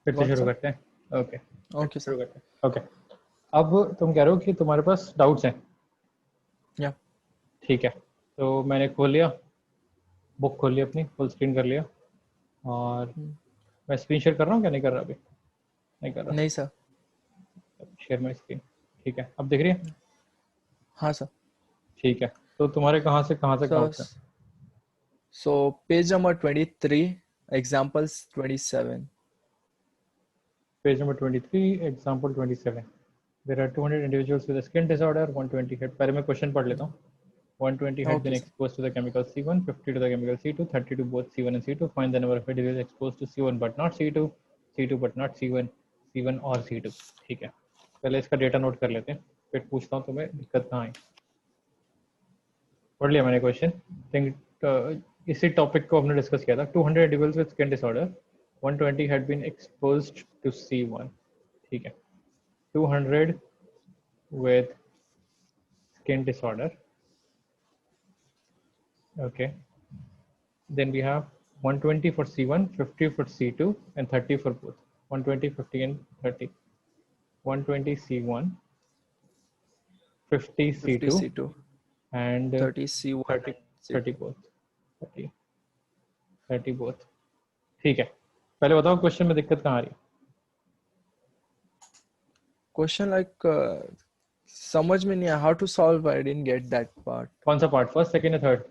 फिर से What, शुरू sir? करते हैं. ओके, Okay, शुरू sir. करते हैं. ओके, अब तुम कह रहे हो कि तुम्हारे पास डाउट्स हैं. Yeah. ठीक है, तो मैंने खोल लिया, बुक खोल ली अपनी, फुल स्क्रीन कर लिया, और मैं स्क्रीन शेयर कर रहा हूँ क्या? नहीं कर रहा अभी, नहीं कर रहा. नहीं सर. Share my screen. ठीक है, अब दिख रही है? हाँ सर. ठीक है, तो तुम्हारे कहाँ से कहाँ तक डाउट्स हैं? So page number 23, examples 27. Page number 23, example 27. There are 200 individuals with a skin disorder, 120 head. पहले मैं क्वेश्चन पढ़ लेता हूँ. 120 had Okay, been sir. exposed to the chemical C1, 50 to the chemical C2, 30 to both C1 and C2. Find the number of individuals exposed to C1 but not C2, C2 but not C1, C1 और C2. ठीक है, पहले इसका data note कर लेते हैं, फिर पूछता हूँ तुम्हें दिक्कत कहाँ है. पढ़ लिया मैंने क्वेश्चन. थिंक इसी टॉपिक को हमने डिस्कस किया था. 200 individuals with skin disorder, 120 had been exposed to C1. ठीक है, 200 with skin disorder. Okay, then we have 120 for C1, 50 for C2, and 30 for both. 120, 50, and 30. 120 C1, 50 50 C2, C2, and 30 C1 30 and 30 C2. both. 30 30 both. ठीक है, पहले बताओ question में दिक्कत कहाँ आ रही है? Question like समझ में नहीं आया how to solve. I didn't get that part. कौन सा पार्ट? फर्स्ट, सेकंड या थर्ड?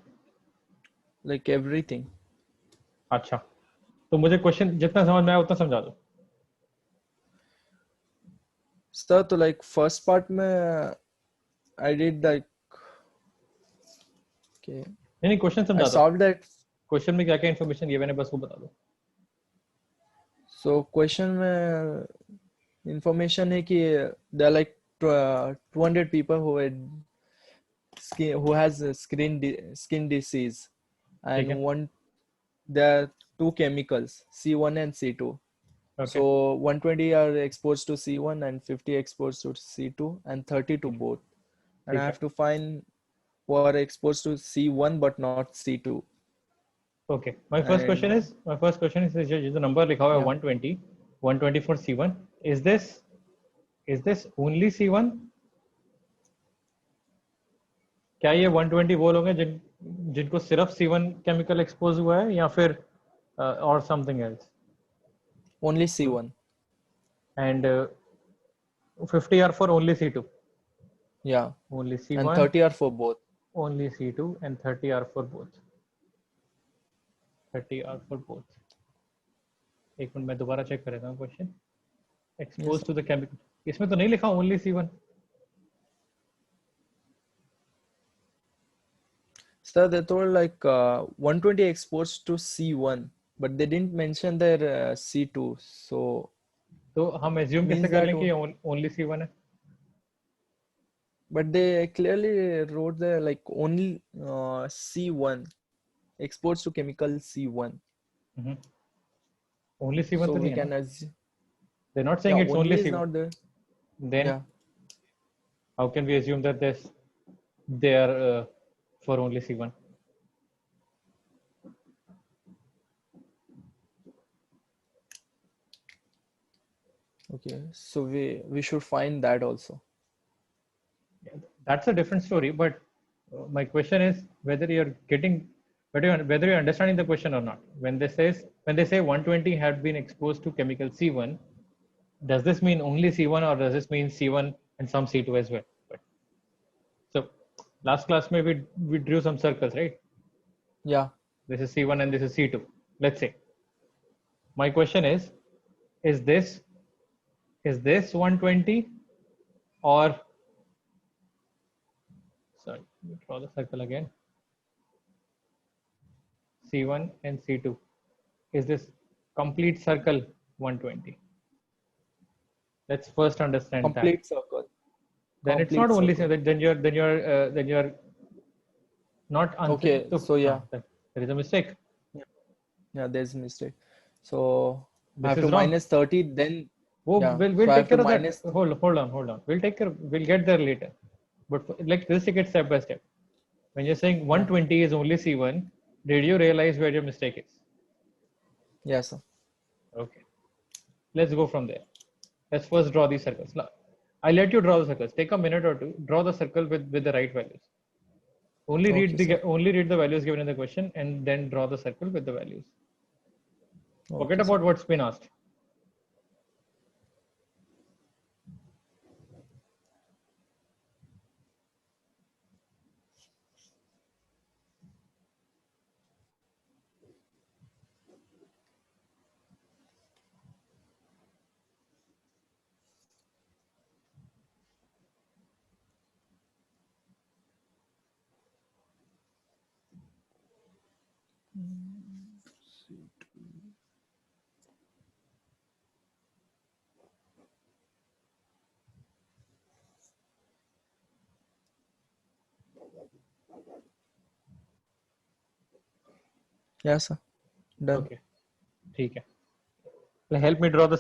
Like everything. अच्छा, तो मुझे क्वेश्चन जितना समझ में आया उतना समझा दो. Sir, तो like first part में I did like okay. नहीं, क्वेश्चन I समझा दो. solved that. क्वेश्चन में क्या क्या इन्फॉर्मेशन ये मैंने बस वो बता दो. So question में information है कि there are like 200 people who had who has a skin disease, ठीक and है. there are two chemicals C1 and C2. Okay. So 120 are exposed to C1 and 50 exposed to C2 and 30 to both. And I have to find who are exposed to C1 but not C2. Okay. My first question is जो number लिखा हुआ है Yeah. 120 for C1. Is this only C1? क्या ये 120 वो लोग हैं जिनको सिर्फ C1 केमिकल एक्सपोज हुआ है, या फिर और something else? Only C1. And 50 are for only C2. Yeah. Only C1. And 30 are for both. Only C2 and 30 are for both. 30 are for both. एक मिनट मैं दोबारा चेक कर लेता हूँ question. Expose to the chemical, इसमें तो नहीं लिखा only C1. Sir, they told like 120 exposed to C1, but they didn't mention their C2. So तो हम एज्यूम कैसे कर लें कि ओनली C1 है? but they clearly wrote there like only C1 exposed to chemical C1. Only C1 So तो we नहीं है can ना? assume. They're not saying it's only is C1. not there. Then Yeah. how can we assume that they are for only C1? Okay. So we should find that also. Yeah, that's a different story. But my question is whether you're understanding the question or not. When they say 120 had been exposed to chemical C1, does this mean only C1 or does this mean C1 and some C2 as well? So last class maybe we drew some circles, right? Yeah. This is C1 and this is C2. Let's say. My question is this 120 or, sorry, let me draw the circle again. C1 and C2. Is this complete circle 120? Let's first understand Complete that. circle. Then it's not only circle. Then you're not answering. Okay. So yeah. There is a mistake. Yeah, there's a mistake. So I This have to is wrong. minus 30. Then We'll so take care of that. Hold on. We'll get there later. But let's take it step by step. When you're saying 120 is only C1, did you realize where your mistake is? Yes, sir. Okay. let's go from there. Let's first draw these circles. Now, I let you draw the circles. Take a minute or two. Draw the circle with the right values. Only Okay, read the sir. only read the values given in the question and then draw the circle with the values. Forget Okay, sir. about what's been asked. Yeah, sir. Done. Okay. ठीक है. Help me draw the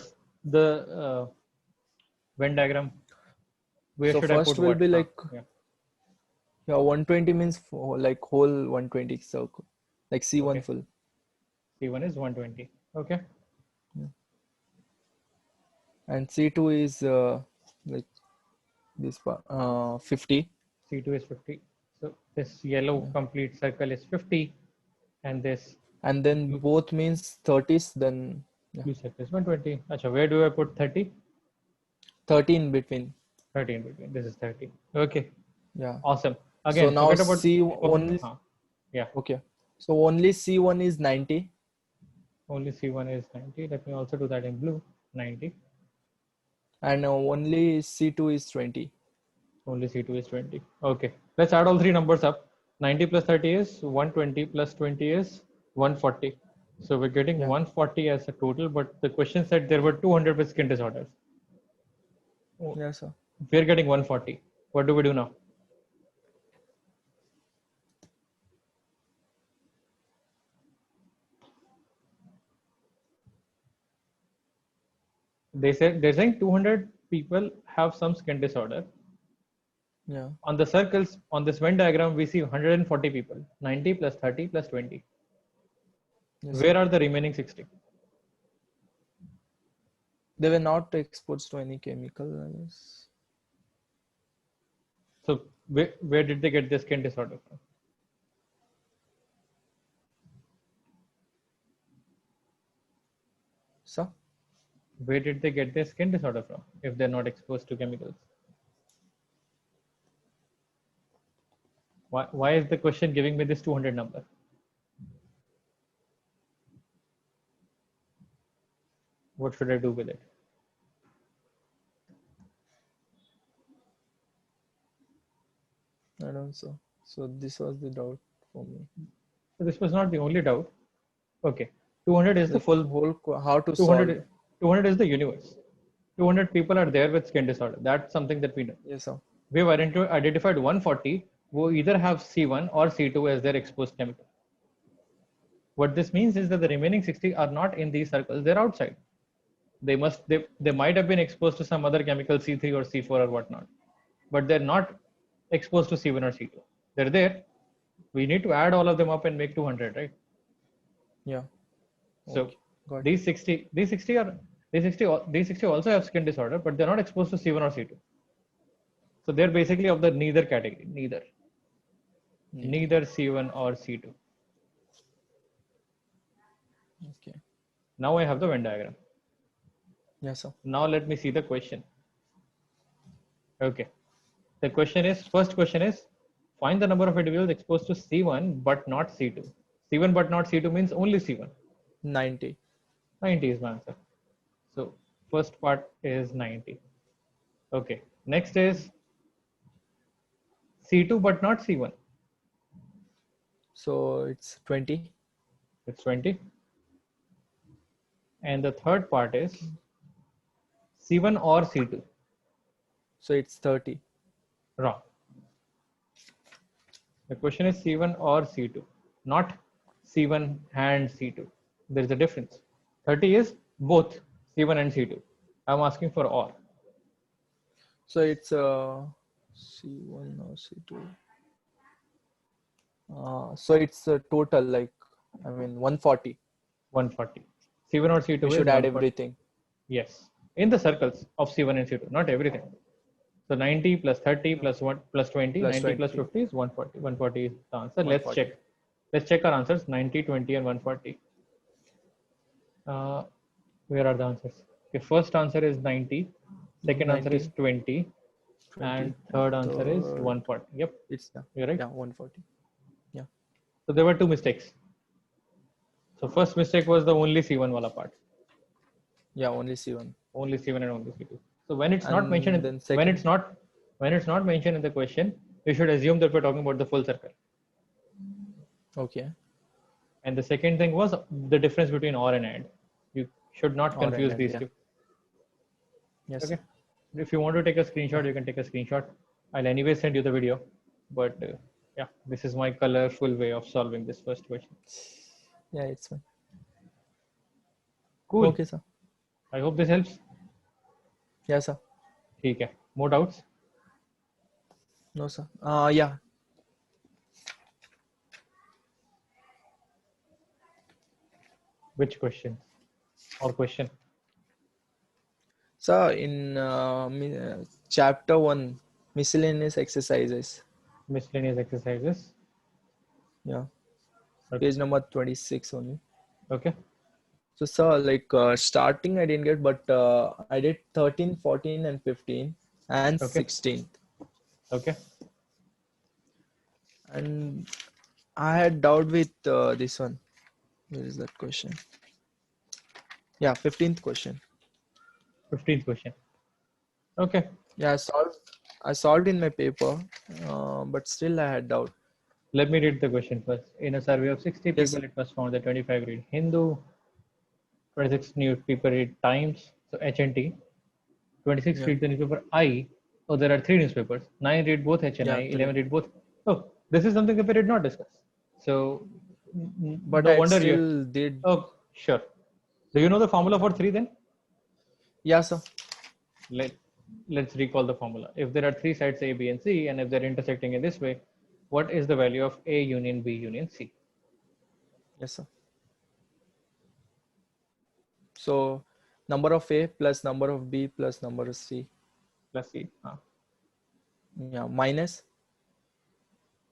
Venn diagram. Where So should I first put will what? be like, Yeah. yeah, 120 means like whole 120 circle, like C1 Okay. full. C1 is 120. Okay. And C2 is like this part, 50. C2 is 50. So this yellow Yeah. complete circle is 50, and this And then blue, both means 30s, then yeah, blue circle is 120. Acha, where do I put 30? 30 in between. 30 in between. This is 30. Okay. Yeah. Awesome. So Again, now forget about. C only, Yeah. okay. So only C1 is 90. Only C1 is 90. Let me also do that in blue. 90. And only C2 is 20. Only C2 is 20. Okay. Let's add all three numbers up. 90 plus 30 is 120 plus 20 is 140. So we're getting Yeah. 140 as a total, but the question said there were 200 with skin disorders. Yeah, sir. We're getting 140. What do we do now? They're saying 200 people have some skin disorder. Yeah. On the circles on this Venn diagram, we see 140 people. 90 plus 30 plus 20. Yes, sir. Where are the remaining 60? They were not exposed to any chemical, I guess. So where did they get their skin disorder from? So Where did they get their skin disorder from if they're not exposed to chemicals? Why is the question giving me this 200 number? What should I do with it? I don't know. So this was the doubt for me. So this was not the only doubt. Okay, 200 is the Like full how to 200. solve. 200 is the universe. 200 people are there with skin disorder. That's something that we know. Yes, sir. We've identified 140 who either have C1 or C2 as their exposed chemical. What this means is that the remaining 60 are not in these circles, they're outside. They might have been exposed to some other chemical, C3 or C4 or whatnot, but they're not exposed to C1 or C2. They're there. We need to add all of them up and make 200, right? Yeah. So Okay. Got it. these 60 also have skin disorder, but they're not exposed to C1 or C2. So they're basically of the neither category, neither C1 or C2. Okay. Now I have the Venn diagram. Yes, sir. Now let me see the question. Okay. The first question is, find the number of individuals exposed to C1 but not C2. C1 but not C2 means only C1. 90. 90 is my answer. So first part is 90. Okay. Next is C2 but not C1. So it's 20. It's 20. And the third part is C1 or C2. So it's 30. Wrong. The question is C1 or C2, not C1 and C2. There is a difference. 30 is both C1 and C2. I'm asking for or. So it's C1 or C2. So it's total, like, I mean, 140. 140. C1 or C2 We is should add 140. everything. Yes, in the circles of C1 and C2, not everything. So 90 plus 30 plus 1 plus 20, Plus 90 plus 20. 50 is 140. 140 is the answer. Let's 140. check. Let's check our answers 90, 20, and 140. Where are the answers? Okay, first answer is 90, second answer is 90, 20, 20, and and third answer is third 140. Yep, it's you're right. yeah 140. Yeah. So there were two mistakes. So first mistake was the only C1 wala part. Yeah, only C1. Only C1 and only C2. So when it's not mentioned, And then when second. it's not mentioned in the question, you should assume that we're talking about the full circle. Okay. And the second thing was the difference between or and and. You should not Or and confuse and, these yeah. two. Yes. Okay. If you want to take a screenshot, you can take a screenshot. I'll anyway send you the video. But yeah, this is my colorful way of solving this first question. Yeah, it's fine. Cool. Okay, sir. I hope this helps. Yeah, sir. ठीक है. More doubts? No, sir. Yeah. Which question? Or question? So in chapter 1, miscellaneous exercises. Miscellaneous exercises. Yeah. Okay. Page number 26 only. Okay. So, sir, like starting I didn't get, but I did 13, 14, and 15, and Okay. 16th. Okay. And I had doubt with this one. Where is that question? Yeah, 15th question. 15th question. Okay. Yeah, I solved in my paper, but still I had doubt. Let me read the question first. In a survey of 60 Yes, people, it was found that 25 read Hindu, 26 newspaper read Times, so HNT. 26 yeah, read the newspaper I. Oh, there are three newspapers. 9 read both H and I. yeah, 11 read both. Oh, this is something that we did not discuss. So, but no I wonder you. still did. Oh, sure. Do you know the formula for 3 then? Yeah, sir. Let's recall the formula. If there are three sides A, B, and C, and if they're intersecting in this way, what is the value of A union B union C? Yes, sir. So number of A plus number of B plus number of C. Plus C. Yeah, minus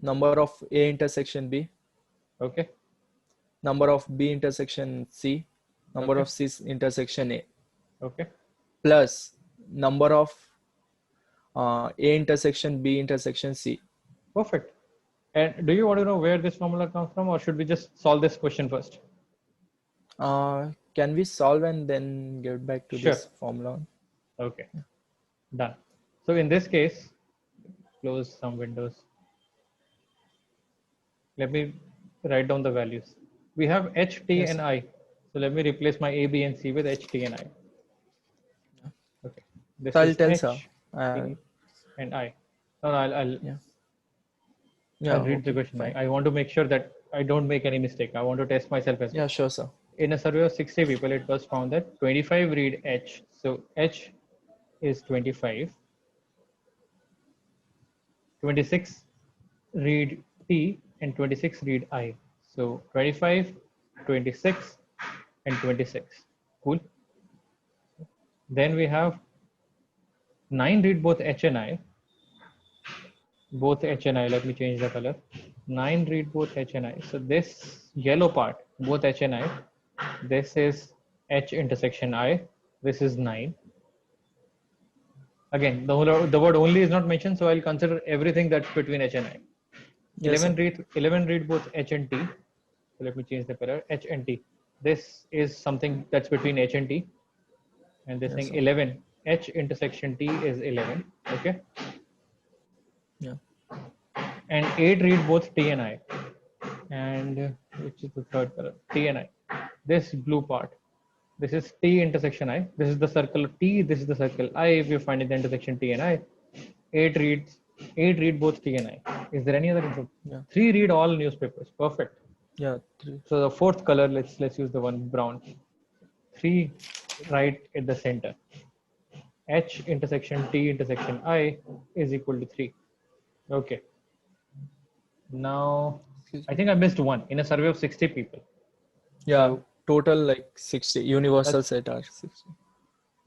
number of A intersection B, Okay. number of B intersection C, number Okay. of C intersection A, Okay. plus number of A intersection B intersection C. Perfect. And do you want to know where this formula comes from, or should we just solve this question first? Can we solve and then get back to Sure. this formula? Okay. Done. So in this case, close some windows. Let me write down the values. We have H, T, Yes, and sir. I. So let me replace my A, B, and C with H, T, and I. Okay. This So I'll is tell, H, sir. T, and I. No, I'll Yeah. Yeah. read the Okay. question. Fine. I want to make sure that I don't make any mistake. I want to test myself as well. Yeah. Sure, sir. In a survey of 60 people, it was found that 25 read H. So H is 25. 26 read T and 26 read I. So 25, 26, and 26. Cool. Then we have 9 read both H and I. Both H and I. Let me change the color. 9 read both H and I. So this yellow part, both H and I, this is H intersection I. This is 9. Again, the word only is not mentioned, so I'll consider everything that's between H and I. Yes, 11 read both H and T. So let me change the color. H and T. This is something that's between H and T. And this Yes, thing sir. 11. H intersection T is 11. Okay. Yeah. And 8 read both T and I. And which is the third color? T and I. This blue part. This is T intersection I. This is the circle T. This is the circle I. If you're finding the intersection T and I. 8 read both T and I. Is there any other info? Yeah. 3 read all newspapers. Perfect. Yeah. 3. So the fourth color, let's use the one brown. 3 right at the center. H intersection T intersection I is equal to 3. Okay. Now I think I missed one in a survey of 60 people. Yeah. So Total like 60. Universal set are 60.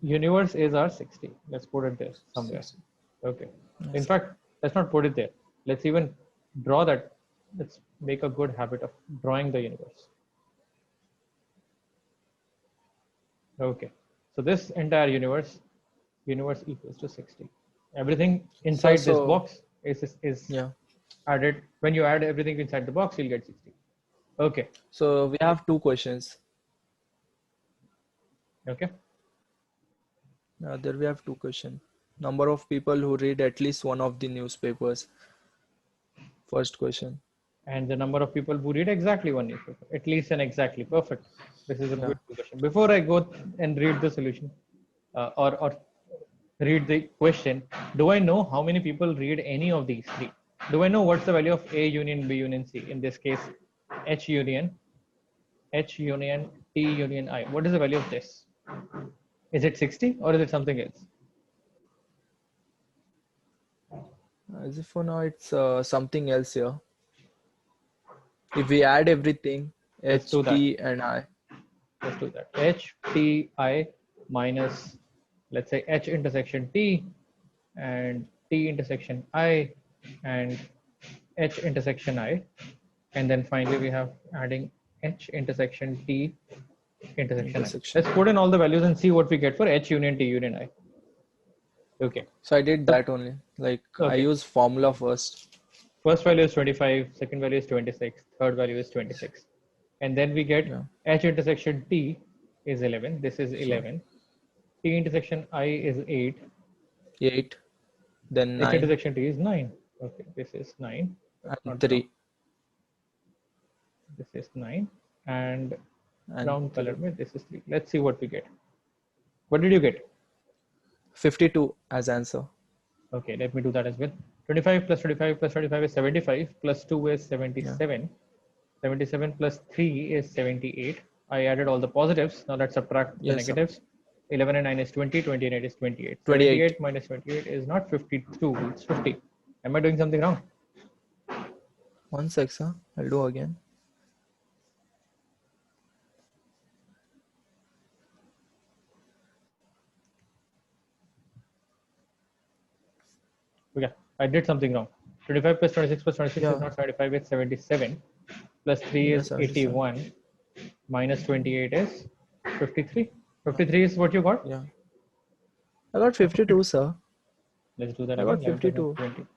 universe is our 60. Let's put it there somewhere. 60. Okay. In Yes. fact, let's not put it there. Let's even draw that. Let's make a good habit of drawing the universe. Okay. So this entire universe equals to 60. Everything inside this box is Yeah. added. When you add everything inside the box, you'll get 60. Okay. So we have two questions. Okay. There we have two questions. Number of people who read at least one of the newspapers. First question. And the number of people who read exactly one newspaper, at least and exactly. Perfect. This is a Yeah. beautiful question. Before I go and read the solution or read the question, do I know how many people read any of these three? Do I know what's the value of A union B union C? In this case, H union T union I. What is the value of this? Is it 60 or is it something else? As if for now it's something else here. If we add everything, Let's H, do that. T, and I. Let's do that. H T I minus, let's say, H intersection T and T intersection I and H intersection I. And then finally we have adding H intersection T intersection I. Let's put in all the values and see what we get for H union T union I. Okay. So I did that only. Like I Okay. use formula first. First value is 25, second value is 26, third value is 26. And then we get Yeah. H intersection T is 11. This is 11. T intersection I is 8. 8. Then H 9 intersection T is 9. Okay, this is 9. That's and not 3. wrong. This is 9. And And brown 3. color में this is 3. Let's see what we get. What did you get? 52 as answer. Okay, let me do that as well. 25 plus 25 plus 25 is 75. Plus 2 is 77. 77 plus 3 is 78. I added all the positives. Now let's subtract the Yes, sir. negatives. 11 and 9 is 20. 20 and 8 is 28. 28. 78 minus 28 is not 52. It's 50. Am I doing something wrong? One sec, sir. I'll do again. Okay, I did something wrong. 25 plus 26 plus 26 Yeah. is not 75, it's 77. Plus 3 Yes, is sir. 81. Minus 28 is 53. 53 is what you got? Yeah. I got 52, sir. Let's do that I again. got 52. 20.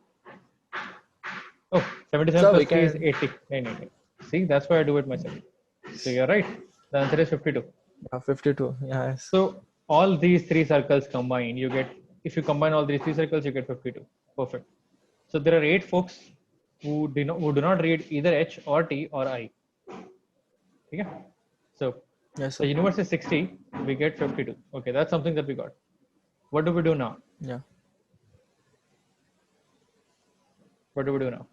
Oh, 77 Sir, plus we 3 is can. 80. No. See, that's why I do it myself. So you're right. The answer is 52. 52. Yes. So all these three circles combined, you get, if you combine all these three circles, you get 52. Perfect. So there are 8 folks who do not read either H or T or I. Okay. So Yes, the sir. universe is 60. We get 52. Okay, that's something that we got. What do we do now? Yeah. What do we do now?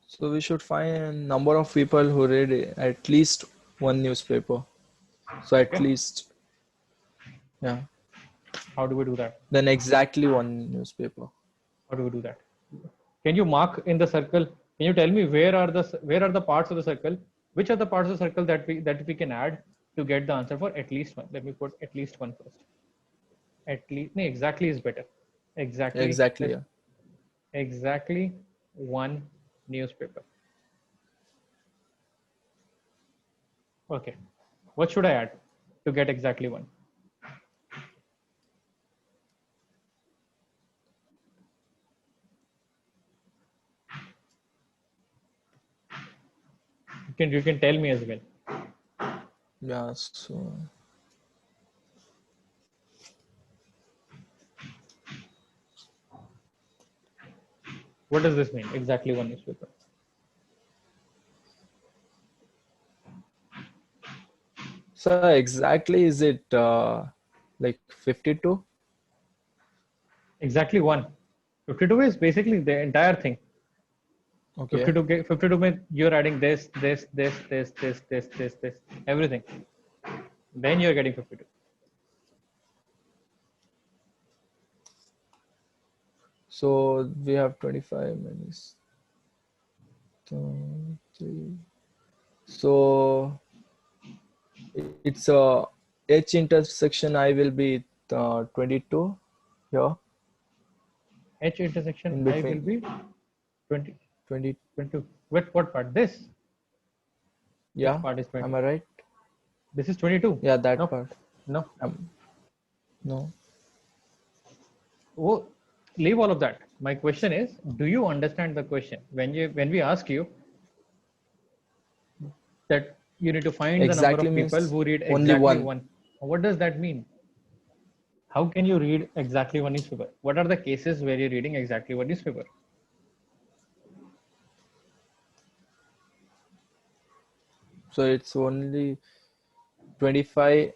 So we should find number of people who read at least one newspaper. So at Okay. least, yeah. How do we do that? Then exactly one newspaper. How do we do that? Can you mark in the circle? Can you tell me where are the parts of the circle? Which are the parts of the circle that we can add to get the answer for at least one? Let me put at least one first. At least, no, exactly is better. Exactly. Exactly. Yeah. Exactly one newspaper. Okay. What should I add to get exactly one? You can tell me as well. Yeah. So What does this mean? Exactly one newspaper. So exactly is it like 52? Exactly one. 52 is basically the entire thing. Okay. 52 means you're adding this, everything. Then you're getting 52. So we have 25 minutes. 3. So it's H intersection I will be 22 here H intersection in I will between be 20, 20. 22. What part? This? Which Yeah, part is am 20? I right? This is 22. Yeah, that No, part. no. No. Oh, leave all of that. My question is, do you understand the question? When we ask you that you need to find the number Exactly of people means who read only exactly one. one, what does that mean? How can you read exactly one newspaper? What are the cases where you're reading exactly one newspaper? So it's only 25.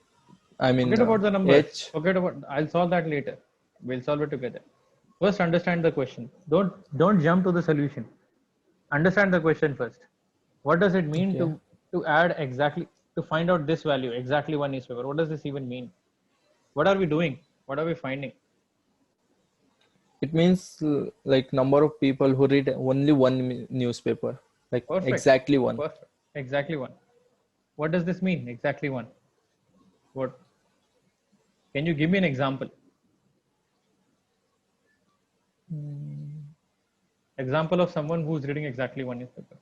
I mean Forget about the numbers. H. Forget about. I'll solve that later. We'll solve it together. First, understand the question. Don't jump to the solution. Understand the question first. What does it mean Okay. to add exactly to find out this value exactly one newspaper? What does this even mean? What are we doing? What are we finding? It means like number of people who read only one newspaper. Like Perfect. exactly one. Perfect. Exactly one. What does this mean? Exactly one. What? Can you give me an example? Example of someone who's reading exactly one newspaper.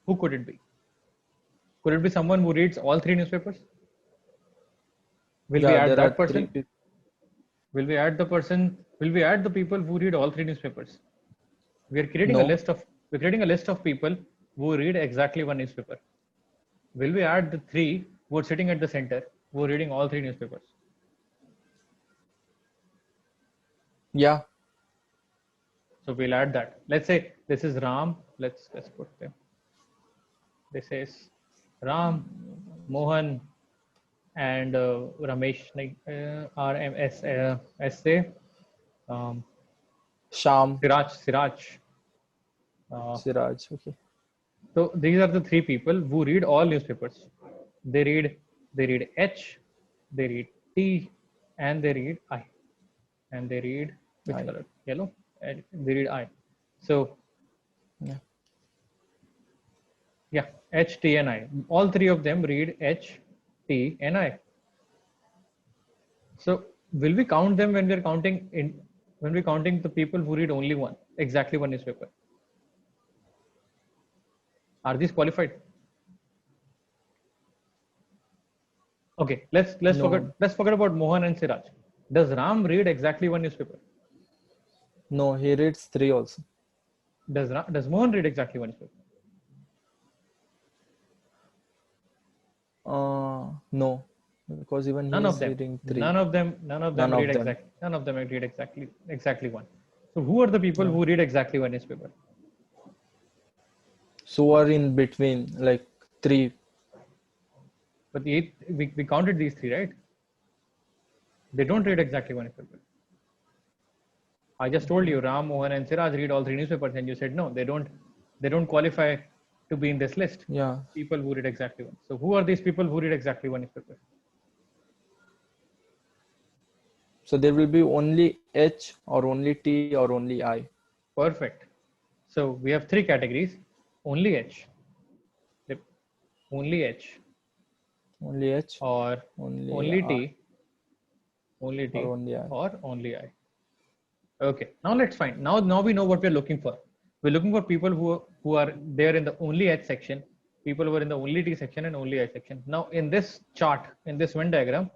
Who could it be? Could it be someone who reads all three newspapers? Will we Yeah, add there are that three person? people. Will we add the person? Will we add the people who read all three newspapers? We are creating a No. list of we're creating a list of people who read exactly one newspaper. Will we add the three who are sitting at the center who are reading all three newspapers? Yeah. So we'll add that. Let's say this is Ram. Let's put them. This is Ram, Mohan, and Ramesh, like RMS, SA, um, Sham. Siraj. Uh, Siraj. Okay. so these are the three people who read all newspapers. They read H, they read T, and they read I. And they read which I. color? Yellow. And they read I. So Yeah. yeah, H, T, and I. All three of them read H, T, and I. So will we count them when we're counting the people who read only one, exactly one newspaper? Are these qualified? Okay, No. let's forget about Mohan and Siraj. Does Ram read exactly one newspaper? No, he reads three also. Does Mohan read exactly one newspaper? No, because even he None of is them. reading three. None of them None read of them. exactly. None of them read exactly one. So who are the people Yeah. who read exactly one newspaper? So are in between like three. But we counted these three, right? They don't read exactly one newspaper. I just told you Ram, Mohan, and Siraj read all three newspapers, and you said no, they don't. They don't qualify to be in this list. Yeah. People who read exactly one. So who are these people who read exactly one newspaper? So there will be only H or only T or only I. Perfect. So we have three categories: only H, yep, only H, Only H, or only only I, T, only or T, only I. or only I. Okay. Now let's find. Now we know what we're looking for. We're looking for people who are there in the only H section, people who are in the only T section and only I section. Now in this chart, in this Venn diagram,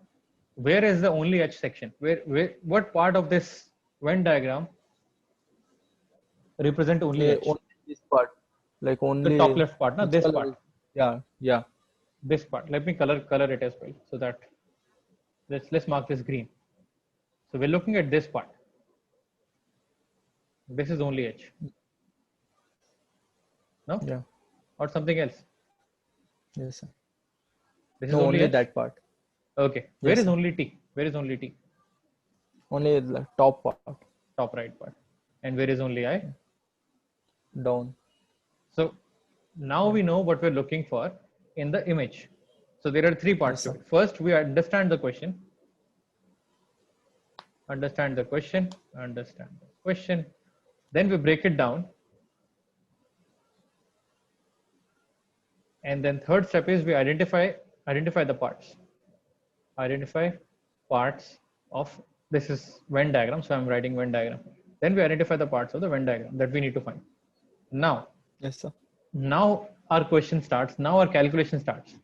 where is the only H section? Where what part of this Venn diagram represent only H? Only this part, like The top only left part, not which this color part. is? Yeah, yeah. This part. Let me color it as well, so that let's mark this green. So we're looking at this part. This is only H. No, Yeah. or something else. Yes, sir. This is No, only only H. that part. Okay. Where Yes, is sir. only T? Where is only T? Only the top part Top right part. And where is only I? down. So now Yeah. we know what we're looking for in the image. So there are three parts Yes, to sir. it. First, we understand the question. Understand the question. Understand the question. Then we break it down. And then third step is we identify the parts. identify parts of, this is Venn diagram, so I'm writing Venn diagram. Then we identify the parts of the Venn diagram that we need to find. Now Yes, sir. our question starts, now our calculation starts.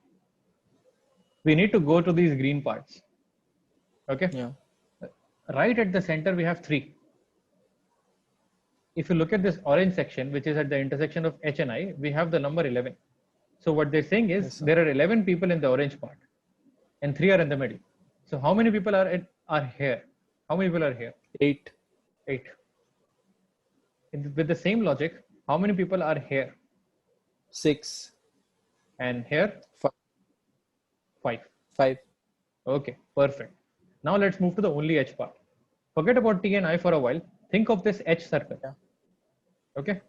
We need to go to these green parts. Okay. Yeah. Right at the center we have 3. If you look at this orange section, which is at the intersection of H and I, we have the number 11. So what they're saying is Yes, sir. there are 11 people in the orange part and 3 are in the middle. So how many people are here? How many people are here? 8. 8. With the same logic, how many people are here? 6. And here? 5. 5. Okay, perfect. Now let's move to the only H part. Forget about T and I for a while. Think of this H circle. Yeah. Okay.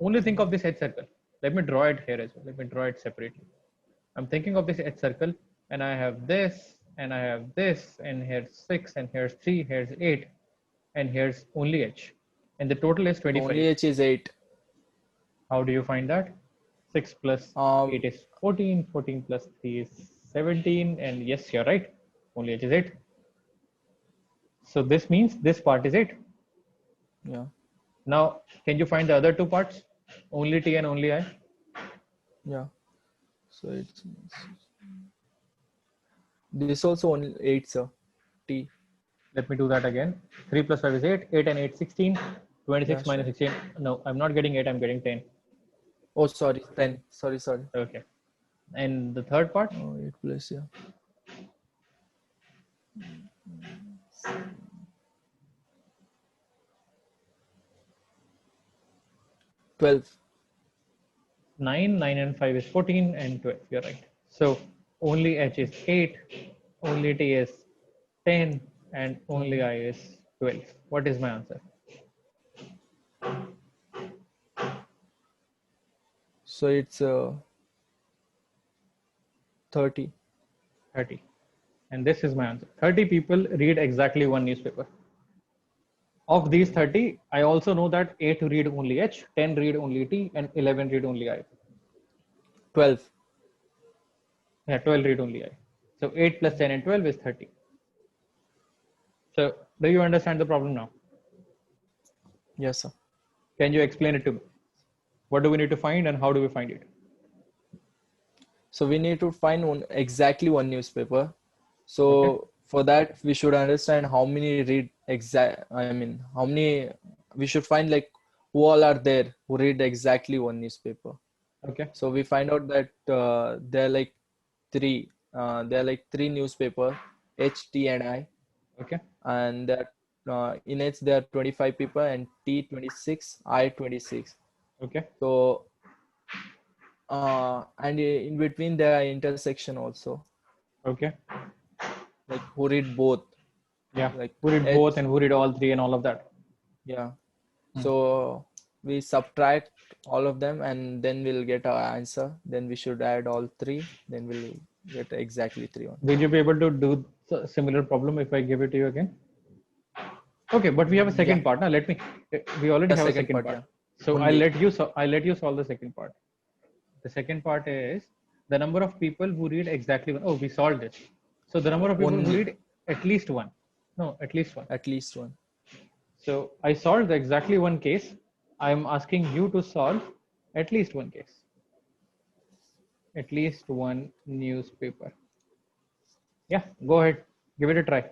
Only think of this H circle. Let me draw it here as well. Let me draw it separately. I'm thinking of this H circle, and I have this, and I have this, and here's 6, and here's 3, here's 8, and here's only H. And the total is 25. Only H is 8. How do you find that? 6 plus 8 is 14, 14 plus 3 is 17, and yes, you're right. Only H is 8. So this means this part is 8. Yeah. Now, can you find the other 2 parts? Only T and only I? Yeah. So it's this also only 8, sir. T. Let me do that again. 3 plus 5 is 8. 8 and 8, 16. 26 Yeah, minus 16. No, I'm not getting 8. I'm getting 10. Oh, sorry. 10. Sorry. Okay. And the third part? Oh, 8 plus, yeah. 12. 9, 9 and 5 is 14, and 12. You're right. So only H is 8, only T is 10, and only I is 12. What is my answer? So it's 30. 30. And this is my answer. 30 people read exactly one newspaper. Of these 30, I also know that 8 read only H, 10 read only T, and 11 read only I. 12. Yeah, 12 read only I. So 8 plus 10 and 12 is 30. So do you understand the problem now? Yes, sir. Can you explain it to me? What do we need to find and how do we find it? So we need to find exactly one newspaper. So for that, we should understand how many read how many we should find, like, who all are there who read exactly one newspaper. Okay. So we find out that there are like 3. There are like 3 newspaper, H, T, and I. Okay. And that in H there are 25 people, and T 26, I 26. Okay. So and in between there are intersection also, Okay. like who read both. Yeah. Like Who read H, both and who read all 3 and all of that. yeah. So we subtract all of them and then we'll get our answer. Then we should add all 3. Then we'll get exactly 3 on. Will you be able to do a similar problem if I give it to you again? Okay, but we have a second part. Now let me. We already have a second part. Yeah. So Only. I'll let you solve the second part. The second part is the number of people who read exactly one. Oh, we solved it. So the number of people who read at least one. No, at least one. At least one. So I solved exactly one case. I'm asking you to solve at least one case. At least one newspaper. Yeah, go ahead. Give it a try.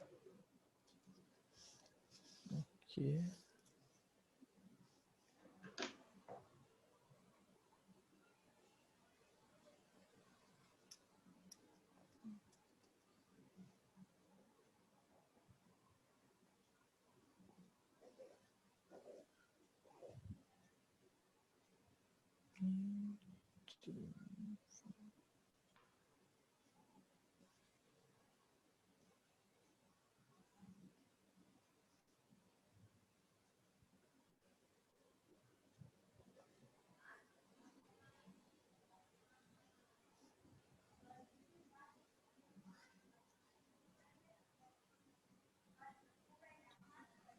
Okay.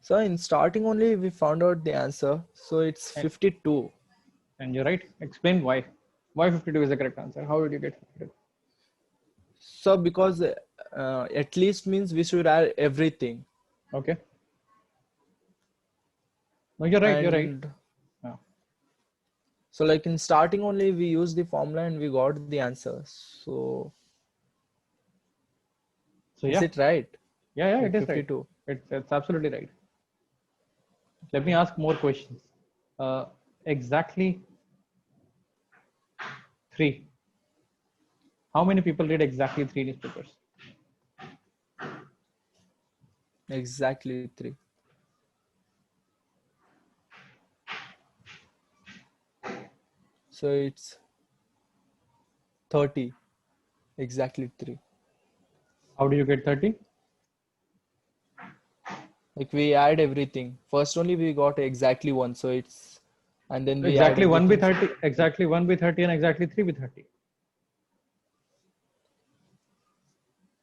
So in starting only we found out the answer. So it's 52. And you're right. Explain why. Why 52 is the correct answer. How did you get 52? So because at least means we should add everything. Okay. No, you're right. You're right. And Yeah. so like in starting only we used the formula and we got the answer. So So is yeah, it right? yeah, Like it is right. 52. It's absolutely right. Let me ask more questions. Exactly three. How many people read exactly three newspapers? Exactly 3. So it's 30. Exactly 3. How do you get 30? Like we add everything. First only we got exactly 1. So it's, and then we add Exactly one by everything. 30. Exactly one by 30 and exactly three by 30.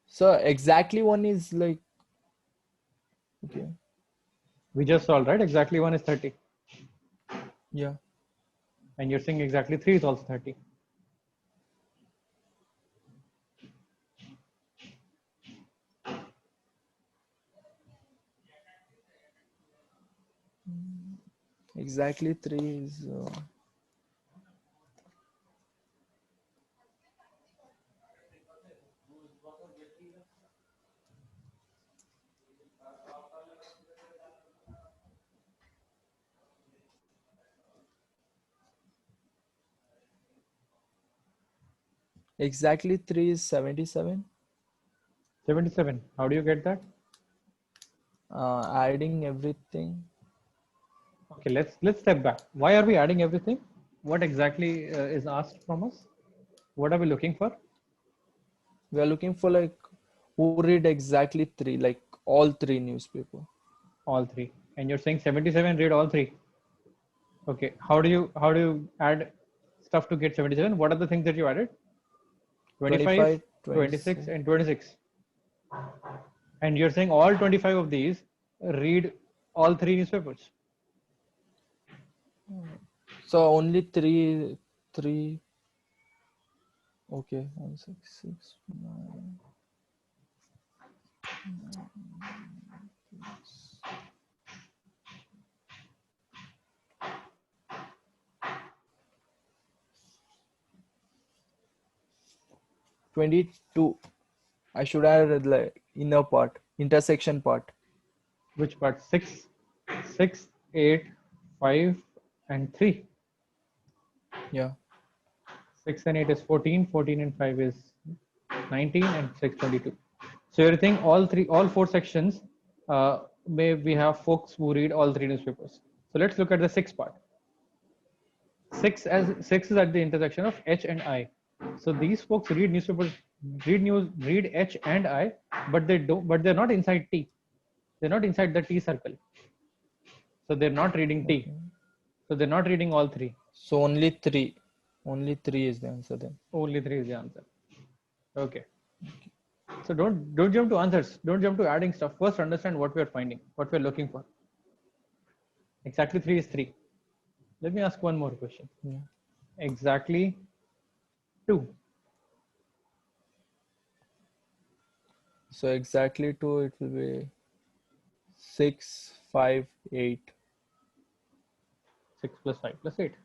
So exactly 1 is like, okay. We just solved, right? Exactly one is 30. Yeah. And you're saying exactly three is also 30. Exactly 3 is exactly 3 is 77. 77. How do you get that? Adding everything. Okay, let's step back. Why are we adding everything? What exactly is asked from us? What are we looking for? We are looking for like who read exactly 3, like all 3 newspaper. All three. And you're saying 77 read all three. Okay. How do you add stuff to get 77? What are the things that you added? 25, 25, 26, 26. and 26. And you're saying all 25 of these read all three newspapers. So only 3. Okay, 1669. 22. I should add like inner part, intersection part. Which part? 6, 6, 8, 5, and 3. Yeah. 6 and 8 is 14, 14 and 5 is 19, and 6 22. So you're saying all four sections, may we have folks who read all three newspapers. So let's look at the 6 part. 6 is at the intersection of H and I. So these folks read newspapers, read H and I, but they're not inside T. They're not inside the T circle. So they're not reading T. Okay. So they're not reading all three. So only 3. Only 3 is the answer then. Only three is the answer. Okay. So don't jump to answers. Don't jump to adding stuff. First, understand what we're finding, what we're looking for. Exactly three is three. Let me ask one more question. Yeah. Exactly two. So exactly 2, it will be 6, 5, 8. 6 plus 5 plus 8.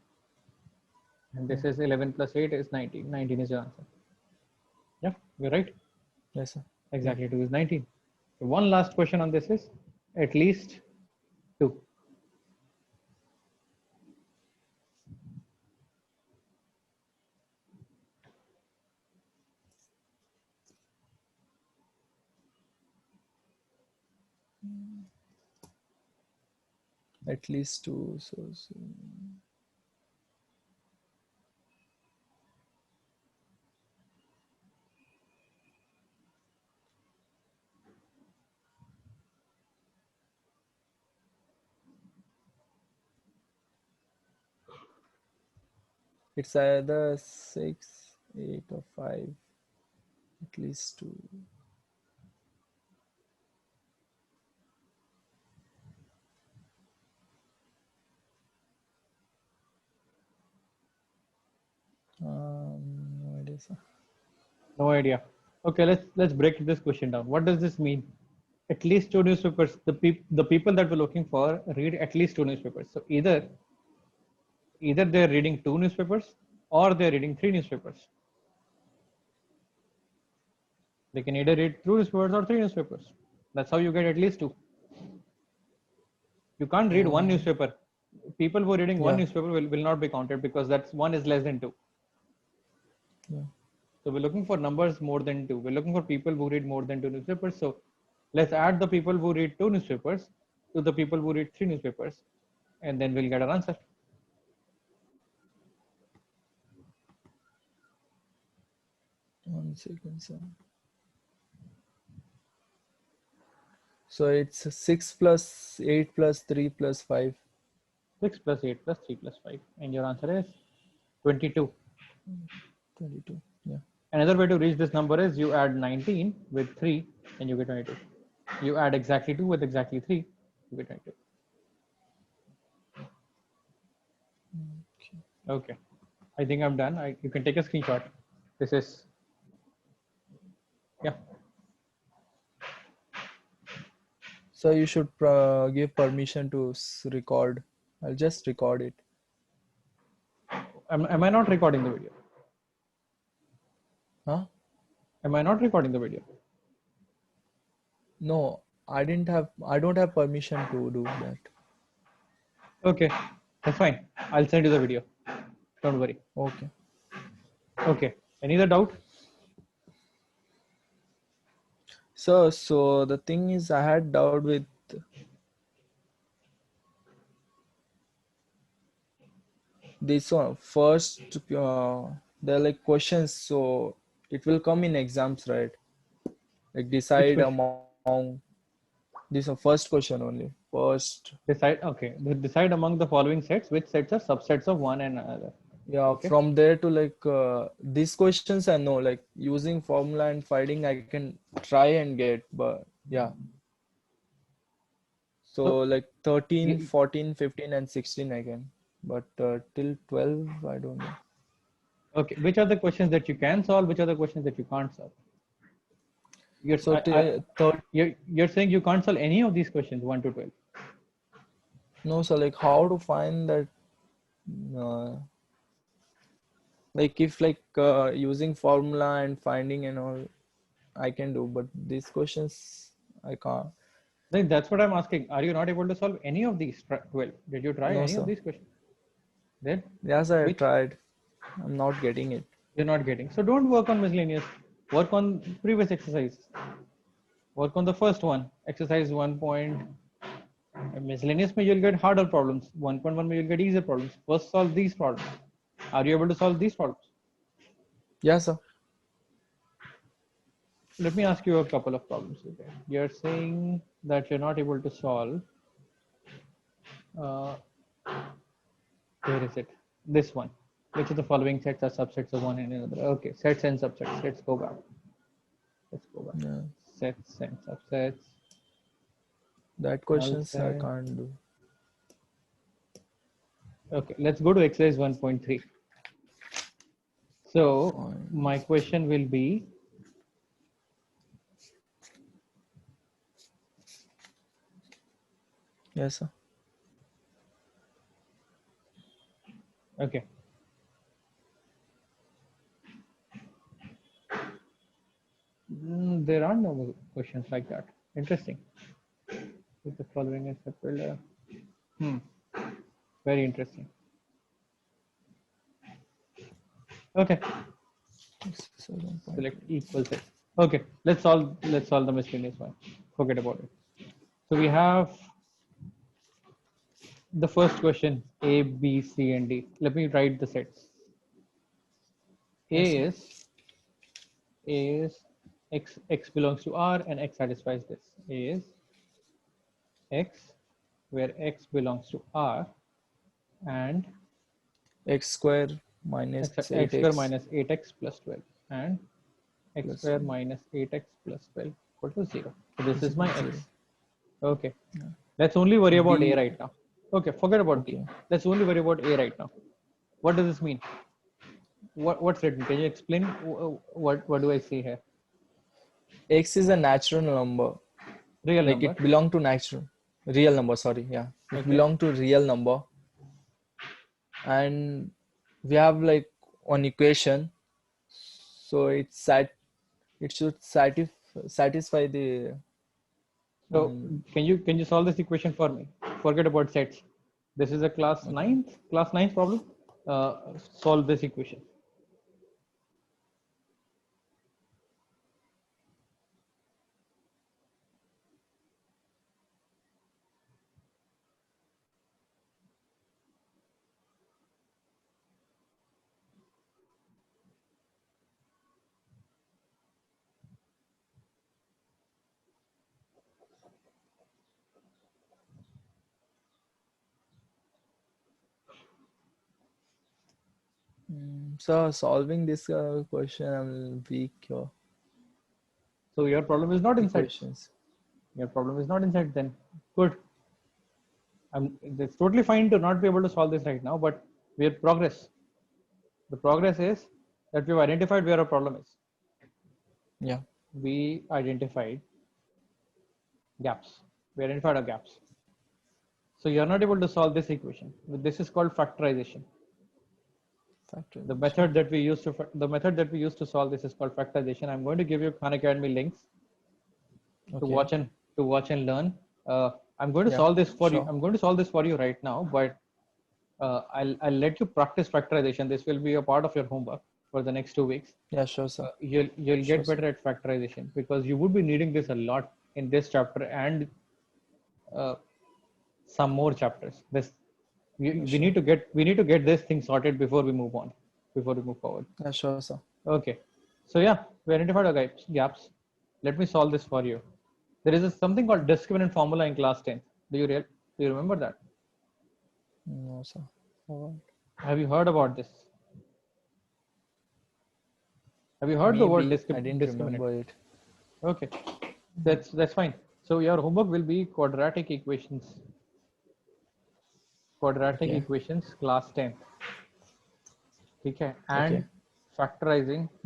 And Yeah. this is 11 plus 8 is 19. 19 is your answer. Yeah, you're right. Yes, sir. Yeah. Exactly 2 is 19. So one last question on this is at least 2. At least 2. So it's either 6, 8, or 5. At least 2. No idea, sir. No idea. Okay, let's break this question down. What does this mean? At least two newspapers. The people that we're looking for read at least two newspapers. So either they're reading two newspapers or they're reading three newspapers. They can either read two newspapers or three newspapers. That's how you get at least two. You can't read one newspaper. People who are reading one Yeah. newspaper will not be counted because that's one is less than two. Yeah. So we're looking for numbers more than two. We're looking for people who read more than two newspapers. So let's add the people who read two newspapers to the people who read three newspapers, and then we'll get our answer. One second, sir. So it's 6 plus 8 plus 3 plus 5. 6 plus 8 plus 3 plus 5. And your answer is 22. 22. Yeah. Another way to reach this number is you add 19 with 3 and you get 22. You add exactly 2 with exactly 3, you get 22. Okay. I think I'm done. You can take a screenshot. This is, yeah. So you should give permission to record. I'll just record it. Am I not recording the video? Huh? Am I not recording the video? No, I don't have permission to do that. Okay, that's fine. I'll send you the video. Don't worry. Okay. Okay. Any other doubt? So the thing is, I had doubt with this one. First, they're like questions, so it will come in exams, right? Like decide question? among this one, first question only. First, Decide. Okay. Decide among the following sets which sets are subsets of one and another. yeah, Okay. from there to like these questions I know, like using formula and finding I can try and get, but yeah. So like 13, Ye- 14, 15 and 16 I can, but till 12 I don't know. Okay. Which are the questions that you can solve? Which are the questions that you can't solve? So You're saying you can't solve any of these questions 1 to 12. no, so like how to find that uh, like if like using formula and finding and all I can do, but these questions I can't. Then that's what I'm asking. Are you not able to solve any of these 12? Did you try No, any of sir. these questions? Then Yes, I which tried. I'm not getting it. you're not getting. So don't work on miscellaneous. Work on previous exercise. Work on the first one. Exercise 1 point. Miscellaneous mein you'll get harder problems. 1.1 mein you'll get easier problems. First solve these problems. Are you able to solve these problems? Yes, sir. Let me ask you a couple of problems. Okay. You're saying that you're not able to solve. Where is it? This one. Which of the following sets are subsets of one and another? Okay, sets and subsets. Let's go back. Yeah. Sets and subsets. That questions I say- can't do. Okay, let's go to exercise 1.3. So Fine. my question will be, Yes, sir. okay. There are no questions like that. Interesting. With the following is separate. Very interesting. Okay. Select equal set. Okay, let's solve the miscellaneous one. Forget about it. So we have the first question, A, B, C, and D. Let me write the sets. A is x belongs to R and x satisfies this. A is x where x belongs to R and X square minus x 8x. square minus 8x plus 12 and x Plus square 12. minus 8x plus 12 equal to 0. So this is my equal to x. 0. Okay. Let's only worry about B- A right now. Okay, forget about B. Okay. Let's only worry about A right now. What does this mean? What's written? Can you explain what do I see here? X is a natural number. Real Like number. it belong to natural, real number. Sorry, yeah, it Okay. belong to real number, and we have like one equation. So it should satisfy the. So Um, can you solve this equation for me? Forget about sets. This is a okay. class ninth problem. Solve this equation. So solving this question, I'm weak here. So your problem is not in sets. Equations. Your problem is not in sets then. Good. It's totally fine to not be able to solve this right now, but we're progress. The progress is that we've identified where our problem is. Yeah. We identified gaps. We identified our gaps. So you're not able to solve this equation. This is called factorization. The Factorization. method that we use to solve this is called factorization. I'm going to give you Khan Academy links to Okay. watch and learn. I'm going to Yeah. solve this for you. Sure. I'm going to solve this for you right now, but I'll let you practice factorization. This will be a part of your homework for the next 2 weeks. Yeah. Sure, sir. You'll Sure, get sir. better at factorization because you would be needing this a lot in this chapter and uh, some more chapters. Yeah, We sure. need to get this thing sorted before we move on, before we move forward. Yeah, sure, sir. Okay, so yeah, we identified our gaps. Let me solve this for you. There is something called discriminant formula in class 10. Do you remember that? No, sir. Alright. Have you heard about this? Have you heard the word Maybe I didn't discriminant? remember it. Okay, that's fine. So your homework will be quadratic equations. Quadratic Okay. equations, class 10. Okay, and Okay.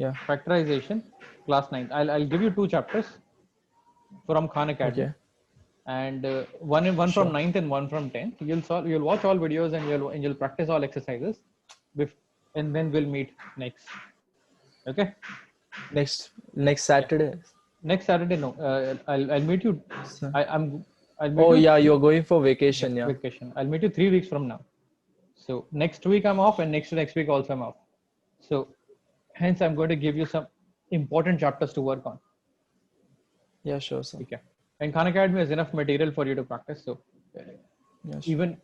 Yeah. factorization, class 9. I'll give you 2 chapters from Khan Academy, Okay. and one from Sure. ninth and one from 10th. You'll watch all videos and you'll practice all exercises, and then we'll meet next. Okay. Next Saturday. Next Saturday, no. I'll meet you. Sir. I'll meet Oh you. yeah, you're going for Yeah, vacation, yeah. vacation. I'll meet you 3 weeks from now. So next week I'm off, and next week also I'm off. So hence I'm going to give you some important chapters to work on. Yeah, sure, sir. Okay. And Khan Academy has enough material for you to practice. So Yeah, sure. even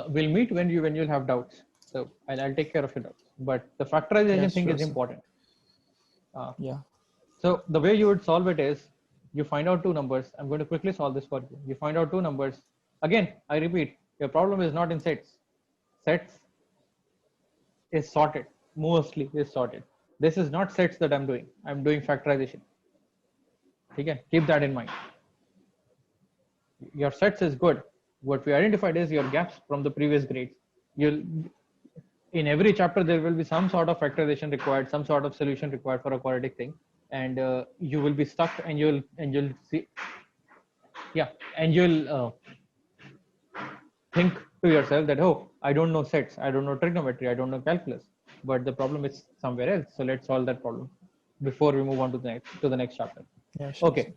we'll meet when you'll have doubts. So I'll take care of your doubts. But the factorization Yeah, thing sure, is sir. important. Yeah. So the way you would solve it is you find out 2 numbers. I'm going to quickly solve this for you. You find out 2 numbers. Again, I repeat, your problem is not in sets. Sets is sorted, mostly is sorted. This is not sets that I'm doing. I'm doing factorization. Okay, keep that in mind. Your sets is good. What we identified is your gaps from the previous grades. You'll In every chapter there will be some sort of factorization required, some sort of solution required for a quadratic thing, and you will be stuck, and you'll see, yeah, and you'll think to yourself that, oh, I don't know sets, I don't know trigonometry, I don't know calculus, but the problem is somewhere else. So let's solve that problem before we move on to the next chapter. Yeah, sure, Okay, sir.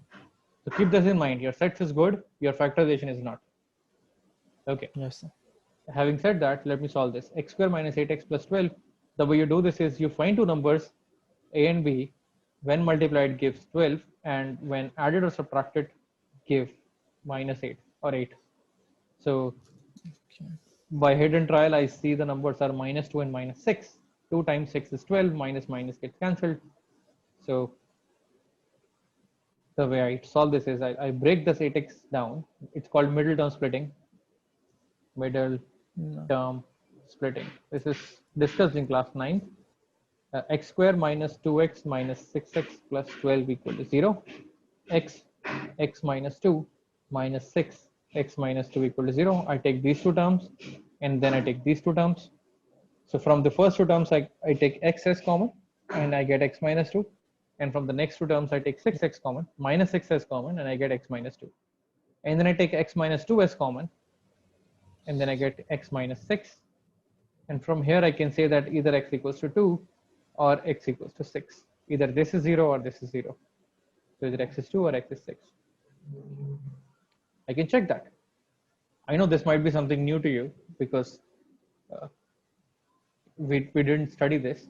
so keep this in mind. Your sets is good, your factorization is not. Okay, Yes, sir. having said that, let me solve this. X square minus 8x plus 12. The way you do this is you find 2 numbers, a and b, when multiplied gives 12, and when added or subtracted give minus 8 or 8. So Okay. by hidden trial, I see the numbers are minus 2 and minus 6. 2 times 6 is 12, minus minus gets cancelled. So the way I solve this is I break this 8x down. It's called middle term splitting. Middle No. term splitting. This is discussed in class 9. X square minus 2x minus 6x plus 12 equal to 0. X minus 2 minus 6 x minus 2 equal to 0. I take these 2 terms, and then I take these 2 terms. So from the first 2 terms, I take x as common, and I get x minus 2. and from the next two terms I take 6x common, minus 6 as common, and I get x minus 2. And then I take x minus 2 as common, and then I get x minus 6. And from here I can say that either x equals to 2 or x equals to 6. Either this is 0 or this is 0. So either x is 2 or x is 6. I can check that. I know this might be something new to you because we didn't study this.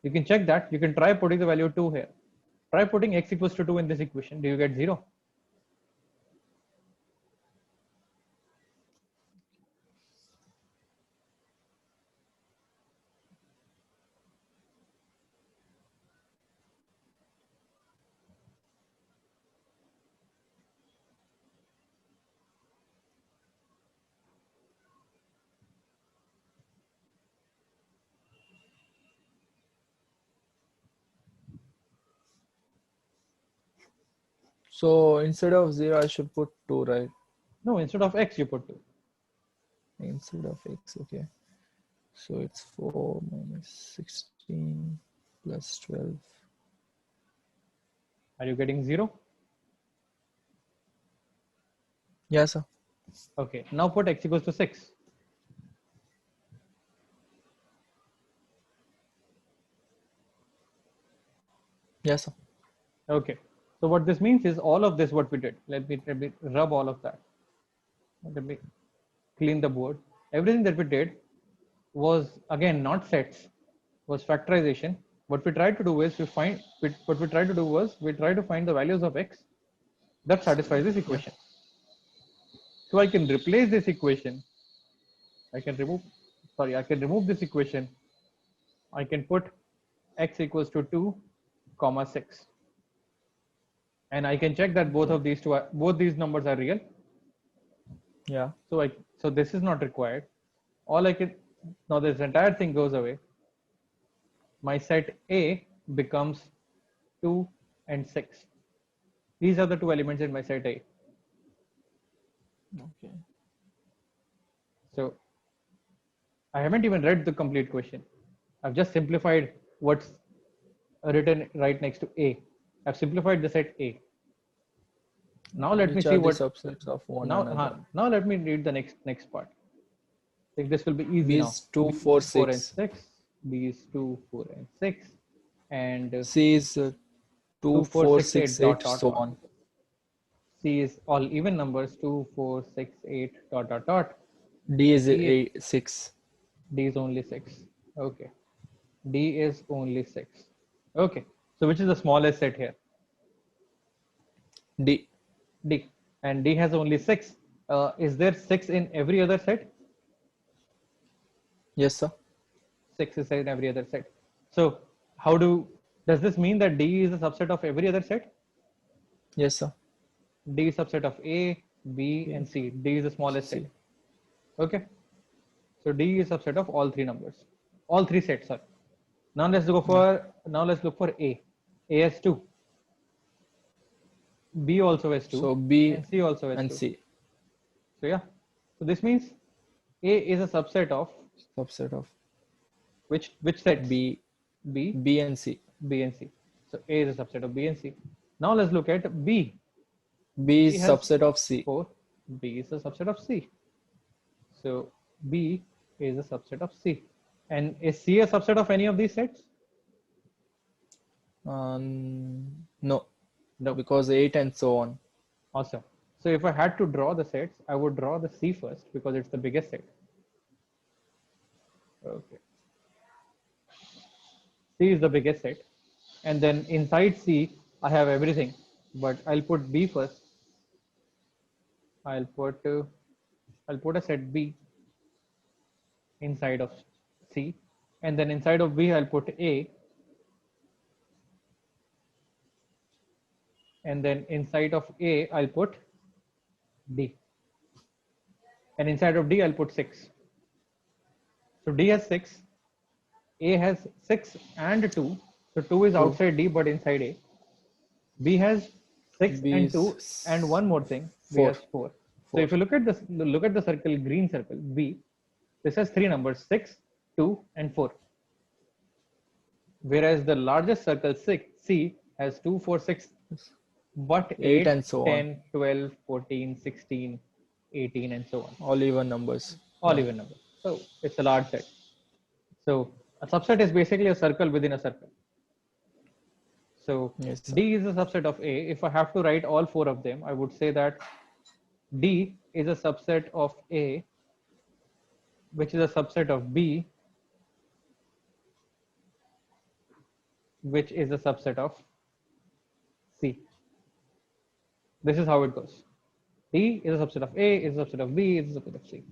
You can check that. You can try putting the value 2 here. Try putting x equals to 2 in this equation. Do you get 0? So instead of 0, I should put 2, right? No, instead of x, you put 2. Instead of x, okay. So it's 4 minus 16 plus 12. Are you getting 0? Yes, sir. Okay, now put x equals to 6. Yes, sir. Okay, so what this means is all of this what we did. Let me rub all of that. Let me clean the board. Everything that we did was again not sets, was factorization. What we tried to do is we tried to find the values of x that satisfies this equation. So I can replace this equation. I can remove this equation. I can put x equals to 2, comma 6. And I can check that both these numbers are real. Yeah. So this is not required. Now this entire thing goes away. My set A becomes 2 and 6. These are the two elements in my set A. Okay. So I haven't even read the complete question. I've just simplified what's written right next to A. I've simplified the set A. Now let me Which see are what the subsets of one now. another. Now let me read the next part. I think this will be easy B now. is 2, 4, 4 and 6. 6. B is 2, 4 and 6. And C is 2, 2, 4, 4, 6, 8, 6, 8, dot, so dot. on. C is all even numbers 2, 4, 6, 8, dot, dot, dot. D is D 8, 6. D is only 6. Okay. D is only 6. Okay. So which is the smallest set here? D. D. And D has only 6. Is there 6 in every other set? Yes, sir. 6 is in every other set. So does this mean that D is a subset of every other set? Yes, sir. D is subset of A, B, and C. D is the smallest set. Okay. So D is subset of all three numbers. All three sets, sir. Now let's look for A. A has 2. B also has 2. So B and C also has and 2. C. So yeah. So this means A is a subset of Subset of which sets? B, B, B and C. B and C. So A is a subset of B and C. Now let's look at B. B is has subset of C. 4. B is a subset of C. So B is a subset of C. And is C a subset of any of these sets? No, No. because 8 and so on. Awesome. So if I had to draw the sets, I would draw the C first because it's the biggest set. Okay. C is the biggest set. And then inside C, I have everything. But I'll put B first. I'll put a set B inside of C. And then inside of B, I'll put A. And then inside of A, I'll put D. And inside of D, I'll put 6. So D has 6. A has 6 and 2. So 2 is outside D but inside A. B has 6 B and 2 is and one more thing. B 4. has 4. So if you look at the circle, green circle, B, this has 3 numbers, 6, 2, and 4. Whereas the largest circle, 6, C, has 2, 4, 6, but 8 8, and so 10, 12, 14, 16, 18, and so on. All even numbers. All Yeah. even numbers. So it's a large set. So a subset is basically a circle within a circle. So Yes, sir. D is a subset of A. If I have to write all 4 of them, I would say that D is a subset of A, which is a subset of B, which is a subset of C. This is how it goes. D is a subset of A, is a subset of B, is a subset of C.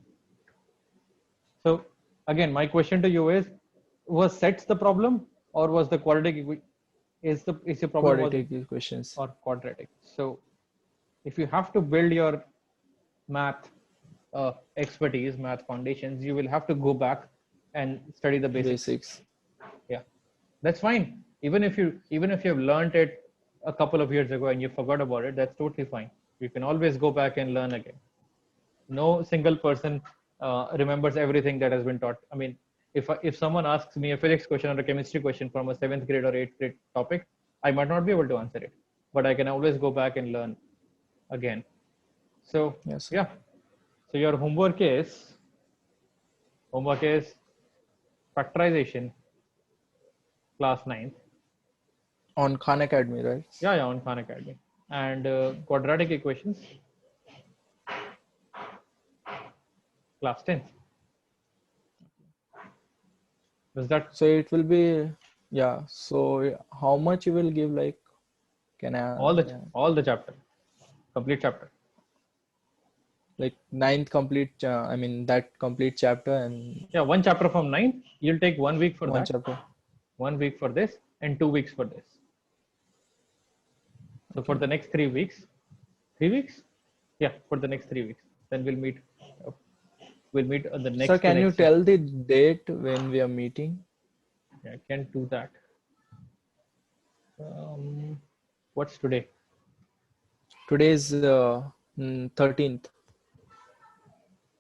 So again, my question to you is, was sets the problem, or was the quadratic is your problem Quadratic equations. or quadratic? So if you have to build your math expertise, math foundations, you will have to go back and study the basics. Yeah, that's fine. Even if you have learned it a couple of years ago and you forgot about it, that's totally fine. You can always go back and learn again. No single person remembers everything that has been taught. I mean, if someone asks me a physics question or a chemistry question from a 7th grade or 8th grade topic, I might not be able to answer it, but I can always go back and learn again. So Yes, sir. yeah, so your homework is factorization, class 9th. On Khan Academy, right? Yeah, on Khan Academy. And quadratic equations, class 10th. Does that So it will be, yeah. So how much you will give? Like, can I? Yeah. all the chapter, complete chapter? Like 9th complete. I mean that complete chapter and Yeah, one chapter from 9. You'll take 1 week for one that, chapter. 1 week for this, and 2 weeks for this. So for the next 3 weeks, 3 weeks, yeah, for the next 3 weeks. Then we'll meet. The next. Sir, can you next tell the date when we are meeting? Yeah, I can do that. What's today? Today is 13th,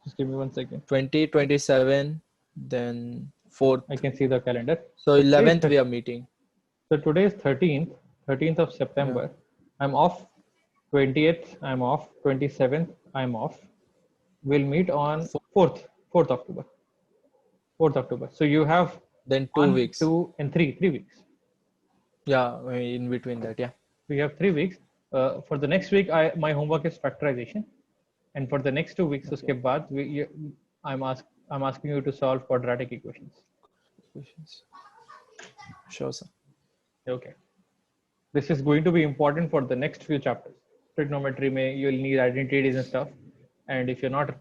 Just give me 1 second. 2027, then 4th. I can see the calendar. So Today is 11th we are meeting. So today is 13th of September. I'm off 20th. I'm off 27th. I'm off. We'll meet on 4th October. 4th October. So you have Then 2 1, weeks. 2, and 3 weeks. Yeah, in between that. Yeah. We have 3 weeks. For the next week, my homework is factorization, and for the next 2 weeks, uske baad, I'm asking you to solve quadratic equations. Questions. Sure, sir. Okay. This is going to be important for the next few chapters. Trigonometry you'll need identities and stuff. And if you're not,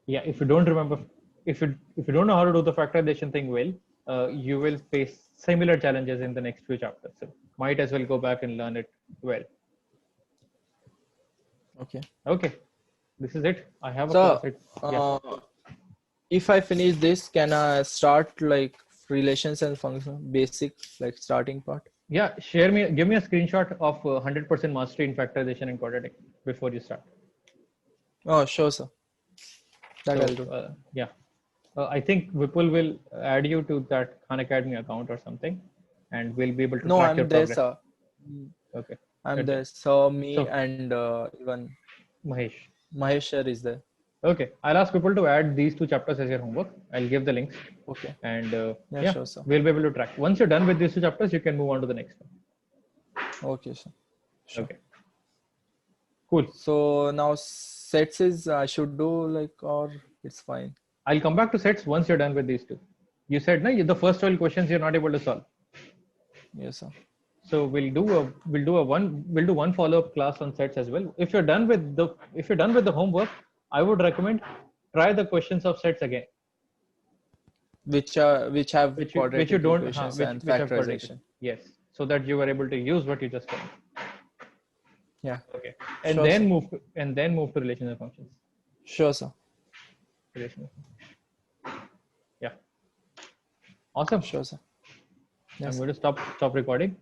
if you don't remember, if you don't know how to do the factorization thing well, you will face similar challenges in the next few chapters. So might as well go back and learn it well. Okay. Okay. This is it. I have a So, class. if I finish this, can I start like relations and function basic, like starting part? Yeah, give me a screenshot of 100% mastery in factorization and quadratic before you start. Oh, sure, sir. That I'll do. I think Vipul will add you to that Khan Academy account or something, and we'll be able to No, track your I'm there, progress. sir. Okay. I'm Okay. there. So me So- and even Mahesh. Mahesh sir is there. Okay, I'll ask people to add these 2 chapters as your homework. I'll give the links, Okay. and Yeah, sure, sir. we'll be able to track. Once you're done with these 2 chapters, you can move on to the next one. Okay, sir. Sure. Okay. Cool. So now sets is I should do like, or it's fine. I'll come back to sets once you're done with these 2. You said no, the first 12 questions you're not able to solve. Yes, sir. So we'll do one follow-up class on sets as well. If you're done with the homework, I would recommend try the questions of sets again. Which have quadratic which you don't equations which, and which have quadratic. factorization. Yes, so that you were able to use what you just learned. Yeah. Okay, and Sure, then sir. move to relational functions. Sure, sir. Relational. Yeah. Awesome. Sure, sir. I'm Yes. going to stop recording.